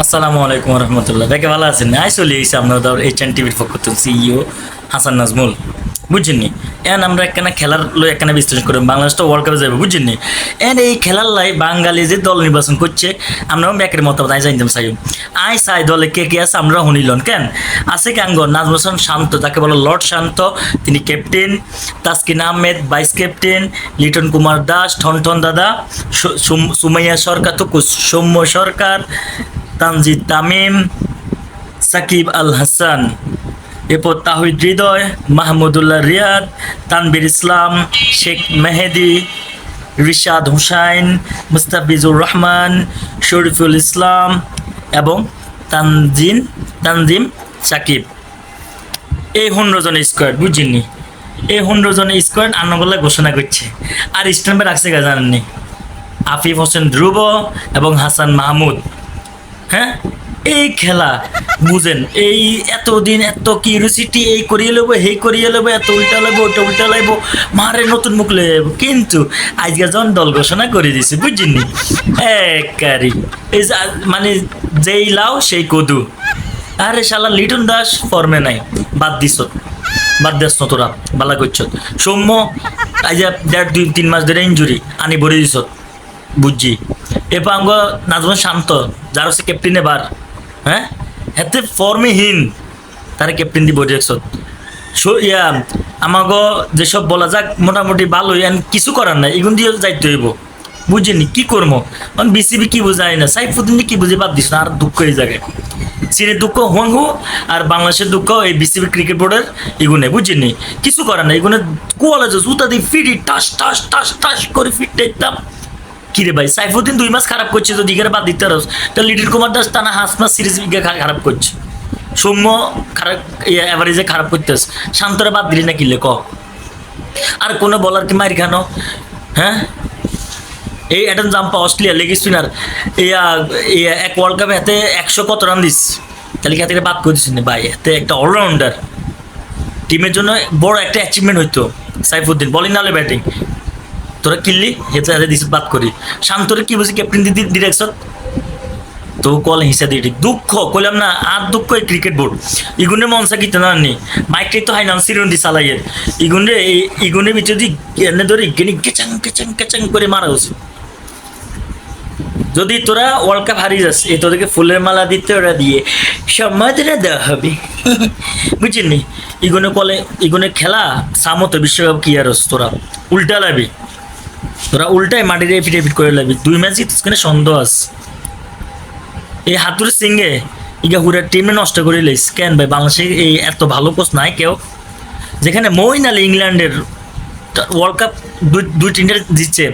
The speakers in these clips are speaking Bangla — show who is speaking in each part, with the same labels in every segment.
Speaker 1: আসসালামু আলাইকুম রহমতুল্লাহ। দেখে ভালো আছেন? আই চলে এসেছি আপনাদের এইচএন টিভির পক্ষ থেকে সিইও হাসান নাজমুল। বুঝছেননি? এন আমরা একখানা খেলার লই একখানা বিশ্লেষণ করি, বাংলাদেশটা ওয়ার্ল্ড কাপে যাবে। বুঝছেননি? এন এই খেলার লাই বাঙালি যে দল নির্বাচন করছে, আমরাও ব্যাকের মতামত আই জানতাম চাই। আই চাই দলে কে কে আছে আমরা শুনিলন কেন আছে কাঙ্গ নাজমুল হাসান শান্ত, যাকে বলো লর্ড শান্ত, তিনি captain. Taskin Ahmed vice captain. Liton Kumar Das ঠনঠন দাদা। সুমাইয়া সরকার তো সৌম্য সরকার, তানজিদ তামিম, সাকিব আল হাসান, এরপর তাহিদ হৃদয়, মাহমুদুল্লাহ রিয়াদ, তানবির ইসলাম, শেখ মেহেদি, রিশাদ হুসাইন, মুস্তাফিজুর রহমান, শরীফুল ইসলাম এবং তানজিম সাকিব। এই 15 জনের স্কোয়াড। বুঝিনি? এই 15 জনের স্কোয়াড আন্নগোল্লা ঘোষণা করছে। আর স্ট্যাম্পে রাখছে গা জানেননি? আফিফ হোসেন ধ্রুব এবং হাসান মাহমুদ। হ্যাঁ, এই খেলা বুঝেন, এই এতদিন এত কিউরিসিটি, এই করিয়ে নেবো এই করিয়ে নেবো, এত উল্টা লাগবো ওটা উল্টা লাগবো, মারে নতুন মুখ লে যাবো। কিন্তু আজকে যখন দল ঘোষণা করে দিছে, বুঝছেন? একারি এই মানে যেই লাও সেই কদু। আরে শালা লিটন দাস ফর্মে নাই, বাদ দিস তোরা বালা করছ। সৌম্য আজ 1.5-2-3 মাস ধরে ইঞ্জুরি আনি ভরে দিস, বুঝছি। এরপর আঙ্গ নাজমুল শান্ত, যার হচ্ছে ক্যাপ্টেন এবার। হ্যাঁ, এতে ফর্মেহীন তারা ক্যাপ্টেন দিয়ে বসে রাখছ। আমাকে যেসব বলা যাক মোটামুটি ভালো, কিছু করার নাই, এগুন দিয়ে যাইতে হইব। বুঝিনি কি করবো? বিসিবি কি বোঝায় না, সাইফুদ্দিন কি বুঝে বাদ দিস না। আর দুঃখ এই জায়গায় চীনের দুঃখ হুয়াংহু, আর বাংলাদেশের দুঃখ এই বিসিবি ক্রিকেট বোর্ডের এগুনে। বুঝিনি কিছু করার নাই, এগুনে কুয়ালে জুতা দিয়ে ফিরি টাস টাস টাস টাস করে ফিট দেখতাম। কিরে ভাই, সাইফুদ্দিন 2 মাস খারাপ করছে, তো দিঘার বাদ দিতে পারস। তো লিটন কুমার দাস টানা 5 মাস সিরিজ খারাপ করছে। সৌম্য খারাপ অ্যাভারেজে খারাপ করতেছে। শান্তরা বাদ দিলি না কিলে ক? আর কোনো বলার কি মারি খানো? হ্যাঁ, এই Adam Zampa Australia leg spinner এক ওয়ার্ল্ড কাপে হাতে 100 কত রান দিস, তাহলে কি হাতে বাদ করে দিস না ভাই? হাতে একটা অলরাউন্ডার, টিমের জন্য বড় একটা অ্যাচিভমেন্ট হইতো। সাইফুদ্দিন বোলিং নাহলে ব্যাটিং, তোরা কিনলি হেতে হাতে দিস বাদ করি। শান্তরে কি বলছি ক্যাপ্টেন ডিরেকশন তো কল হিসা দিয়ে দুঃখ কইলাম না। আর দুঃখ এই ক্রিকেট বোর্ড ইগুনের মনসা কিতে না নি মাইকটাই তো হাই নাম সিরন্দি চালাইয়ের ইগুনে ইগুনের ভিতরে যদি এনে ধরে গেনি কেচাং কেচাং কেচাং করে মারা উচিত। যদি তোরা ওয়ার্ল্ড কাপ হারিয়ে যাস, এই তোদেরকে ফুলের মালা দিতে ওরা দিয়ে সম্মাননা দেওয়া হবে। বুঝছেন? ইগুনে কলে ইগুনে খেলা সামতো বিশ্বকাপ কি আর তোরা উল্টা লাগবি, তোরা উল্টায় মাটির এফিট করে লাগবি। 2 ম্যাচ জিতনে সন্দেহ আছে। এই হাতুর সিংহে ইগা হুরার টিমে নষ্ট করে লাইস কেন ভাই? বাংলাদেশে এই এত ভালো কোচ নাই কেউ, যেখানে মইন আলী ইংল্যান্ডের ওয়ার্ল্ড কাপ 2-3টে জিতছে।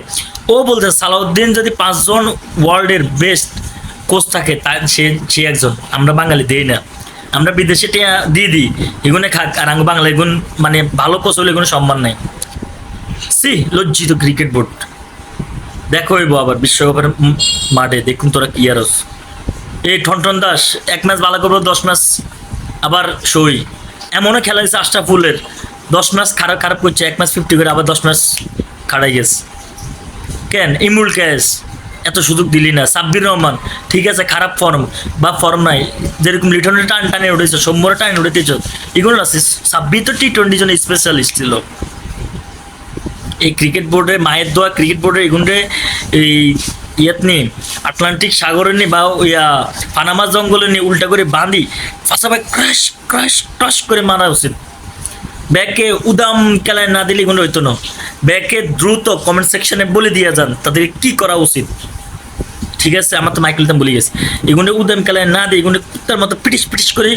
Speaker 1: ও বলছে সালাউদ্দিন যদি 5 জন ওয়ার্ল্ডের বেস্ট কোচ থাকে তা সে একজন। আমরা বাঙালি দেই না, আমরা বিদেশে দিয়ে দিই এগুনে খাক, আর আঙ্গ বাংলা এগুন মানে ভালো কোচ হলে এগুলো সম্মান নাই। লজ্জিত ক্রিকেট বোর্ড। দেখো হইব আবার বিশ্বকাপের মাঠে, দেখুন তোরা কি আর এই ঠনঠন দাস 1 ম্যাচ ভালো করবো, 10 ম্যাচ আবার সই। এমনও খেলা হয়েছে আশরাফুলের 10 ম্যাচ খারাপ করছে, 1 ম্যাচ 50 করে, আবার 10 ম্যাচ খাড়াই গেছে। কেন ইমরুল ক্যাস এত সুযোগ দিলি না? সাব্বির রহমান ঠিক আছে, খারাপ ফর্ম নাই, যেরকম লিটনের টানে উঠেছে, সৌম্যর টানে উঠেছ, এগুলো আছে। সাব্বির তো T20 জন স্পেশালিস্ট ছিল। এই ক্রিকেট বোর্ডে মায়ের দোয়া ক্রিকেট বোর্ডে এগুনরে এই নিয়ে আটলান্টিক সাগরে নিয়ে বা পানামা জঙ্গলে নিয়ে উল্টা করে বাঁধি ফাঁসাভাই ক্রাশ ক্রাশ ক্রাশ করে মারা উচিত। ব্যাকে উদাম খেলায় না দিলে এগুলো হইতো না। ব্যাকে দ্রুত কমেন্ট সেকশনে বলে দিয়ে যান তাদের কি করা উচিত। ঠিক আছে, আমার তো মাইকেল বলে গেছে, এগুলো উদাম খেলায় না দিয়ে এগুলো কুত্তার মতো পিটিস করে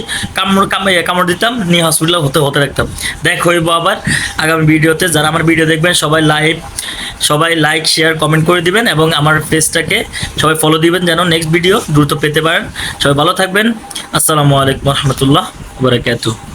Speaker 1: কামড় দিতাম, নিয়ে হসপিটালে হতে রাখতাম। দেখো হইব আবার আগামী ভিডিওতে। যারা আমার ভিডিও দেখবেন সবাই লাইক শেয়ার কমেন্ট করে দিবেন, এবং আমার পেজটাকে সবাই ফলো দিবেন যেন নেক্সট ভিডিও দ্রুত পেতে পারেন। সবাই ভালো থাকবেন। আসসালামু আলাইকুম রহমতুল্লাহ বারাকাতুহু।